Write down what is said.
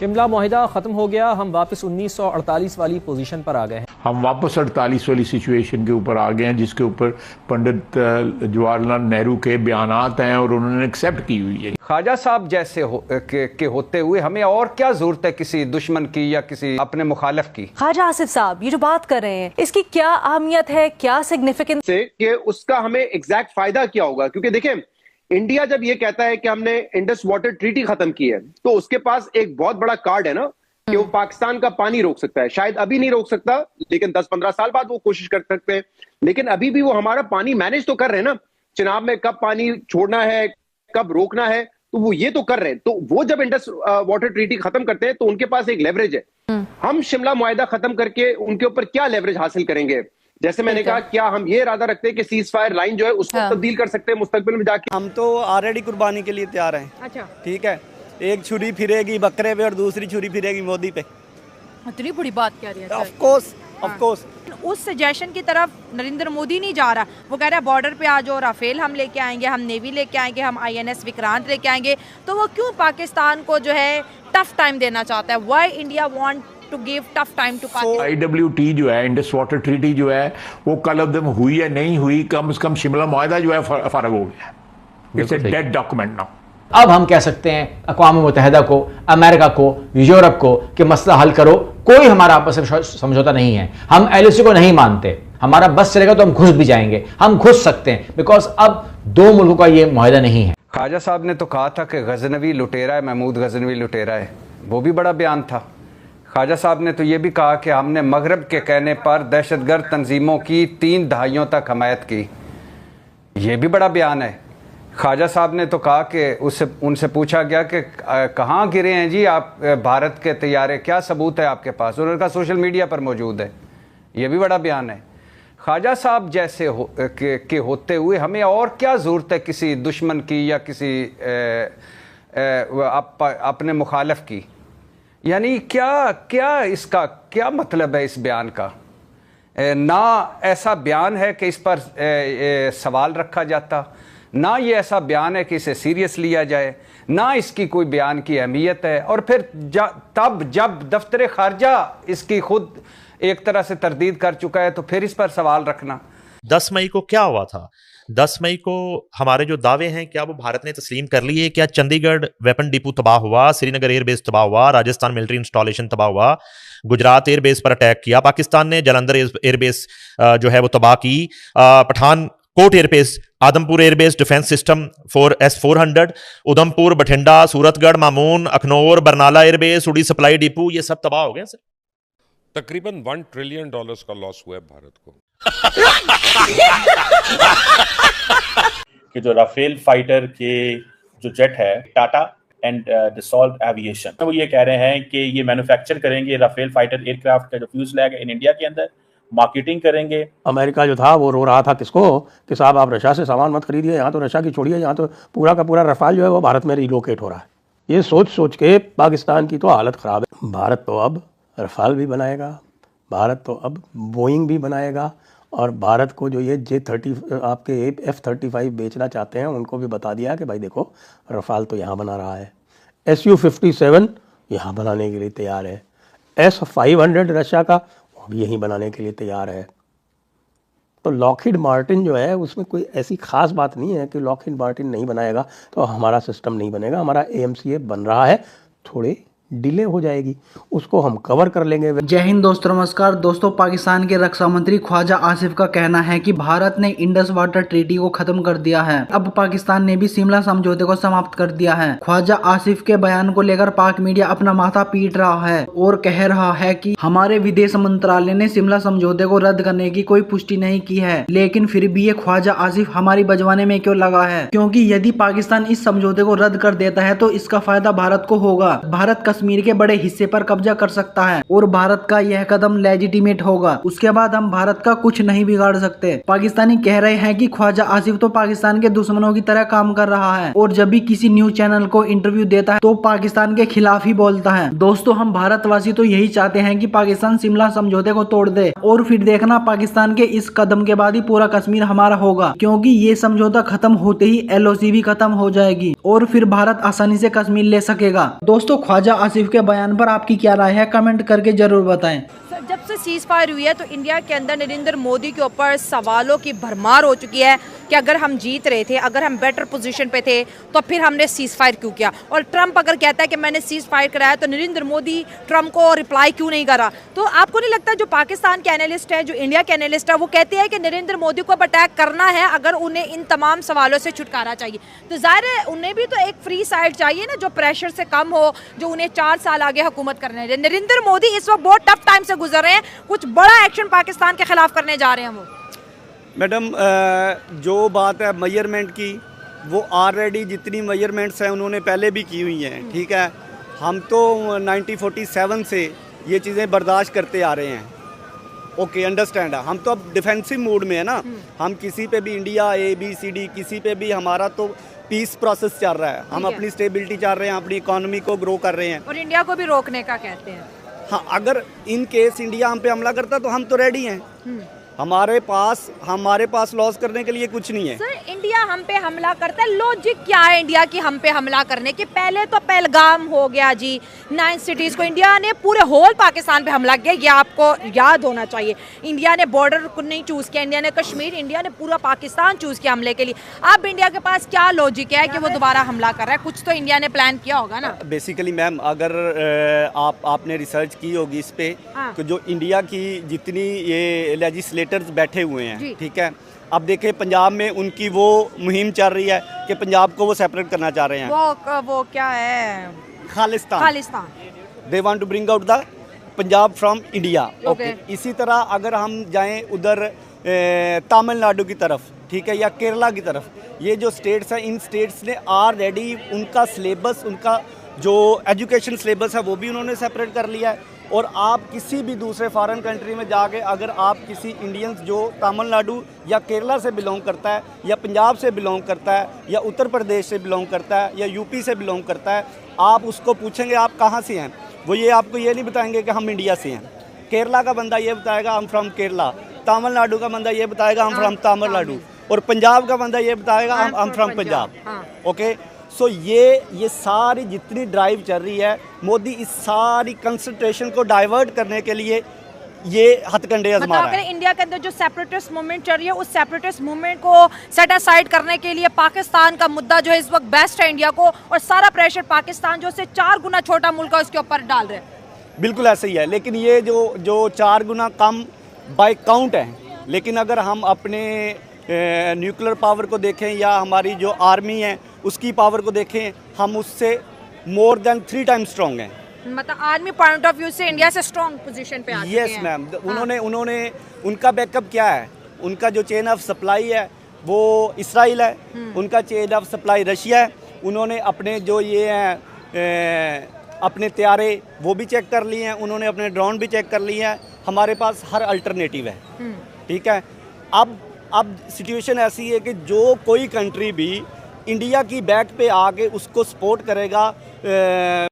शिमला मुआहिदा ख़त्म हो गया, हम वापस 1948 वाली पोजीशन पर आ गए हैं। हम वापस 48 वाली सिचुएशन के ऊपर आ गए हैं, जिसके ऊपर पंडित जवाहरलाल नेहरू के बयानात हैं और उन्होंने एक्सेप्ट की हुई है। ख्वाजा साहब जैसे के होते हुए हमें और क्या जरूरत है किसी दुश्मन की या किसी अपने मुखालिफ की। ख्वाजा आसिफ साहब ये जो बात कर रहे हैं, इसकी क्या अहमियत है, क्या सिग्निफिकेंस है कि उसका हमें एग्जैक्ट फायदा क्या होगा? क्योंकि देखें, इंडिया जब ये कहता है कि हमने इंडस वाटर ट्रीटी खत्म की है, तो उसके पास एक बहुत बड़ा कार्ड है ना कि वो पाकिस्तान का पानी रोक सकता है। शायद अभी नहीं रोक सकता, लेकिन 10-15 साल बाद वो कोशिश कर सकते हैं। लेकिन अभी भी वो हमारा पानी मैनेज तो कर रहे हैं ना, चिनाब में कब पानी छोड़ना है, कब रोकना है, तो वो ये तो कर रहे हैं। तो वो जब इंडस वाटर ट्रीटी खत्म करते हैं तो उनके पास एक लेवरेज है। हम शिमला मुआहिदा खत्म करके उनके ऊपर क्या लेवरेज हासिल करेंगे? जैसे मैंने कहा, क्या हम ये इरादा रखते हैं कि सीज फायर लाइन जो है उसको तब्दील कर सकते हैं मुस्तकबिल में जाके? हम तो ऑलरेडी कुर्बानी के लिए तैयार हैं। अच्छा, ठीक है, एक छुरी फिरेगी बकरे पे और दूसरी छुरी फिरेगी मोदी पे। इतनी बड़ी बात कह रही है। ऑफ कोर्स उस सजेशन की तरफ नरेंद्र मोदी नहीं जा रहा। वो कह रहा है बॉर्डर पे आ जाओ, राफेल हम लेके आएंगे, हम नेवी लेके आएंगे, हम INS विक्रांत लेके आएंगे। तो वो क्यों पाकिस्तान को जो है टफ टाइम देना चाहता है? Why India want to give tough time to Pakistan? IWT जो है, इंडस वाटर ट्रीटी जो है, वो कल अदम हुई या नहीं हुई, कम से कम शिमला मुआहिदा जो है फारग हो गया। It's a dead document now. अब हम कह सकते हैं अक़वाम मुत्तहिदा को, अमेरिका को, यूरोप को कि मसला हल करो, कोई हमारा आपस में समझौता नहीं है। हम LOC को नहीं मानते, हमारा बस चलेगा तो हम घुस भी जाएंगे, हम घुस सकते हैं, बिकॉज अब दो मुल्कों का ये मुआहिदा नहीं है। ख्वाजा साहब ने तो कहा था कि गजनवी लुटेरा है, महमूद गजनवी लुटेरा है, वो भी बड़ा बयान था। ख्वाजा साहब ने तो ये भी कहा कि हमने मगरब के कहने पर दहशतगर्द तंजीमों की 3 दहाइयों तक हमायत की, ये भी बड़ा बयान है। ख्वाजा साहब ने तो कहा कि उनसे पूछा गया कि कहाँ गिरे हैं जी आप भारत के तैयारे, क्या सबूत है आपके पास? उन्होंने कहा सोशल मीडिया पर मौजूद है, ये भी बड़ा बयान है। ख्वाजा साहब जैसे के होते हुए हमें और क्या ज़रूरत है किसी दुश्मन की या किसी अपने मुखालिफ की? यानी क्या इसका क्या मतलब है इस बयान का? ना ऐसा बयान है कि इस पर सवाल रखा जाता, ना ये ऐसा बयान है कि इसे सीरियस लिया जाए, ना इसकी कोई बयान की अहमियत है। और फिर तब जब दफ्तर खारजा इसकी खुद एक तरह से तरदीद कर चुका है, तो फिर इस पर सवाल रखना। 10 मई को क्या हुआ था? 10 मई को हमारे जो दावे हैं, क्या वो भारत ने तस्लीम कर लिए? क्या चंडीगढ़ वेपन डिपो तबाह हुआ, श्रीनगर एयरबेस तबाह हुआ, राजस्थान मिलिट्री इंस्टॉलेशन तबाह हुआ, गुजरात एयरबेस पर अटैक किया पाकिस्तान ने, जालंधर एयरबेस जो है वो तबाह की, Pathankot airbase, Adampur airbase defence system S-400, Udhampur, Bathinda, Suratgarh, Mamun, Akhnoor, Barnala airbase, Uri supply depot, ये सब तबाह हो गए सर। तकरीबन $1 ट्रिलियन का लॉस हुआ है भारत को। कि जो राफेल फाइटर के जो जेट है, टाटा एंड डसॉल्ट एविएशन, वो ये कह रहे हैं कि ये मैन्युफैक्चर करेंगे राफेल फाइटर एयरक्राफ्ट का जो फ्यूजलैग है इन इंडिया के अंदर, मार्केटिंग करेंगे। अमेरिका जो था वो रो रहा था किसको कि साहब आप रशिया से सामान मत खरीदिए, यहाँ तो रशिया की छोड़िए, यहाँ तो पूरा का पूरा रफाल जो है वो भारत में रिलोकेट हो रहा है। ये सोच सोच के पाकिस्तान की तो हालत ख़राब है। भारत तो अब रफाल भी बनाएगा, भारत तो अब बोइंग भी बनाएगा, और भारत को जो ये J-30 आपके F-35 बेचना चाहते हैं उनको भी बता दिया कि भाई देखो रफाल तो यहाँ बना रहा है, Su-57 यहाँ बनाने के लिए तैयार है, S-500 रशिया का वो भी यहीं बनाने के लिए तैयार है। तो लॉकहीड मार्टिन जो है उसमें कोई ऐसी खास बात नहीं है कि लॉकहीड मार्टिन नहीं बनाएगा तो हमारा सिस्टम नहीं बनेगा। हमारा AMCA बन रहा है, थोड़े डिले हो जाएगी, उसको हम कवर कर लेंगे। जय हिंद दोस्तों, नमस्कार दोस्तों। पाकिस्तान के रक्षा मंत्री ख्वाजा आसिफ का कहना है कि भारत ने इंडस वाटर ट्रीटी को खत्म कर दिया है, अब पाकिस्तान ने भी शिमला समझौते को समाप्त कर दिया है। ख्वाजा आसिफ के बयान को लेकर पाक मीडिया अपना माथा पीट रहा है और कह रहा है कि हमारे विदेश मंत्रालय ने शिमला समझौते को रद्द करने की कोई पुष्टि नहीं की है, लेकिन फिर भी ये ख्वाजा आसिफ हमारी बजवाने में क्यों लगा है? क्योंकि यदि पाकिस्तान इस समझौते को रद्द कर देता है तो इसका फायदा भारत को होगा। भारत कश्मीर के बड़े हिस्से पर कब्जा कर सकता है और भारत का यह कदम लेजिटिमेट होगा। उसके बाद हम भारत का कुछ नहीं बिगाड़ सकते। पाकिस्तानी कह रहे हैं कि ख्वाजा आसिफ तो पाकिस्तान के दुश्मनों की तरह काम कर रहा है और जब भी किसी न्यूज चैनल को इंटरव्यू देता है तो पाकिस्तान के खिलाफ ही बोलता है। दोस्तों, हम भारतवासी तो यही चाहते हैं कि पाकिस्तान शिमला समझौते को तोड़ दे और फिर देखना पाकिस्तान के इस कदम के बाद ही पूरा कश्मीर हमारा होगा, क्योंकि ये समझौता खत्म होते ही LOC भी खत्म हो जाएगी और फिर भारत आसानी से कश्मीर ले सकेगा। दोस्तों, ख्वाजा आसिफ के बयान पर आपकी क्या राय है, कमेंट करके जरूर बताएं। जब से सीज फायर हुई है तो इंडिया के अंदर नरेंद्र मोदी के ऊपर सवालों की भरमार हो चुकी है कि अगर हम जीत रहे थे, अगर हम बेटर पोजीशन पे थे, तो फिर हमने सीज फायर क्यों किया। और ट्रंप अगर कहता है कि मैंने सीज फायर कराया तो नरेंद्र मोदी ट्रंप को रिप्लाई क्यों नहीं करा। तो आपको नहीं लगता जो पाकिस्तान के एनालिस्ट हैं, जो इंडिया के एनालिस्ट है, वो कहते हैं कि नरेंद्र मोदी को अब अटैक करना है अगर उन्हें इन तमाम सवालों से छुटकारा चाहिए। तो जाहिर है उन्हें भी तो एक फ्री साइड चाहिए ना, जो प्रेशर से कम हो, जो उन्हें 4 साल आगे हुकूमत करने दे। नरेंद्र मोदी इस वक्त बहुत टफ टाइम से गुजर रहे हैं, कुछ बड़ा एक्शन पाकिस्तान के खिलाफ करने जा रहे हैं वो। मैडम जो बात है मेजरमेंट की, वो ऑलरेडी जितनी मेजरमेंट्स हैं उन्होंने पहले भी की हुई हैं, ठीक है। हम तो 1947 से ये चीज़ें बर्दाश्त करते आ रहे हैं, ओके अंडरस्टैंड है। हम तो अब डिफेंसिव मूड में है ना, हम किसी पे भी इंडिया ABCD किसी पे भी हमारा तो पीस प्रोसेस चल रहा है, हम अपनी स्टेबिलिटी चाह रहे हैं, अपनी इकोनॉमी को ग्रो कर रहे हैं और इंडिया को भी रोकने का कहते हैं। हाँ, अगर इन केस इंडिया हम पे हमला करता तो हम तो रेडी हैं, हमारे पास लॉस करने के लिए कुछ नहीं है। सर इंडिया हम पे हमला करता है, लॉजिक क्या है इंडिया की हम पे हमला करने की? पहले तो पहलगाम हो गया जी, 9 सिटीज को इंडिया ने पूरे होल पाकिस्तान पे हमला किया, ये आपको याद होना चाहिए। इंडिया ने बॉर्डर को नहीं चूज किया, इंडिया ने कश्मीर, इंडिया ने पूरा पाकिस्तान चूज किया हमले के लिए। अब इंडिया के पास क्या लॉजिक है कि वो दोबारा हमला कर रहा है? कुछ तो इंडिया ने प्लान किया होगा ना। बेसिकली मैम, अगर आपने रिसर्च की होगी इस पे, तो जो इंडिया की जितनी ये लेजिस्लेटर्स बैठे हुए हैं, ठीक है, अब देखें पंजाब में उनकी वो मुहिम चल रही है कि पंजाब को वो सेपरेट करना चाह रहे हैं। वो क्या है? Khalistan. They want to bring out the Punjab from India, okay. इसी तरह अगर हम जाएं उधर तमिलनाडु की तरफ, ठीक है, या केरला की तरफ, ये जो स्टेट्स हैं, इन स्टेट्स ने ऑलरेडी उनका सिलेबस, उनका जो एजुकेशन सिलेबस है वो भी उन्होंने सेपरेट कर लिया है। और आप किसी भी दूसरे फॉरेन कंट्री में जाके अगर आप किसी इंडियंस जो तमिलनाडु या केरला से बिलोंग करता है, या पंजाब से बिलोंग करता है, या उत्तर प्रदेश से बिलोंग करता है, या यूपी से बिलोंग करता है, आप उसको पूछेंगे आप कहाँ से हैं, वो ये आपको ये नहीं बताएंगे कि हम इंडिया से हैं। केरला का बंदा ये बताएगा हम फ्रॉम केरला, तमिलनाडु का बंदा ये बताएगा हम फ्रॉम तमिलनाडु, और पंजाब का बंदा ये बताएगा हम फ्रॉम पंजाब, ओके। सो ये सारी जितनी ड्राइव चल रही है, मोदी इस सारी कंसंट्रेशन को डाइवर्ट करने के लिए ये हथकंडे आजमा रहा है। इंडिया के अंदर जो सेपरेटिस्ट मूवमेंट चल रही है, उस सेपरेटिस्ट मूवमेंट को सेट असाइड करने के लिए पाकिस्तान का मुद्दा जो है इस वक्त बेस्ट है इंडिया को, और सारा प्रेशर पाकिस्तान जो से 4 गुना छोटा मुल्क है उसके ऊपर डाल रहे हैं। बिल्कुल ऐसे ही है, लेकिन ये जो 4 गुना कम बाय काउंट है, लेकिन अगर हम अपने न्यूक्लियर पावर को देखें या हमारी जो आर्मी है उसकी पावर को देखें, हम उससे मोर देन 3 टाइम्स स्ट्रॉन्ग हैं। मतलब आर्मी पॉइंट ऑफ व्यू से इंडिया से स्ट्रॉन्ग पोजीशन पे आ चुके हैं। यस मैम, उन्होंने उनका बैकअप क्या है, उनका जो चेन ऑफ सप्लाई है वो इसराइल है, उनका चेन ऑफ सप्लाई रशिया है। उन्होंने अपने जो ये हैं अपने तैयारे वो भी चेक कर लिए हैं, उन्होंने अपने ड्रोन भी चेक कर लिए हैं। हमारे पास हर अल्टरनेटिव है, ठीक है। अब सिचुएशन ऐसी है कि जो कोई कंट्री भी इंडिया की बैक पे आके उसको सपोर्ट करेगा,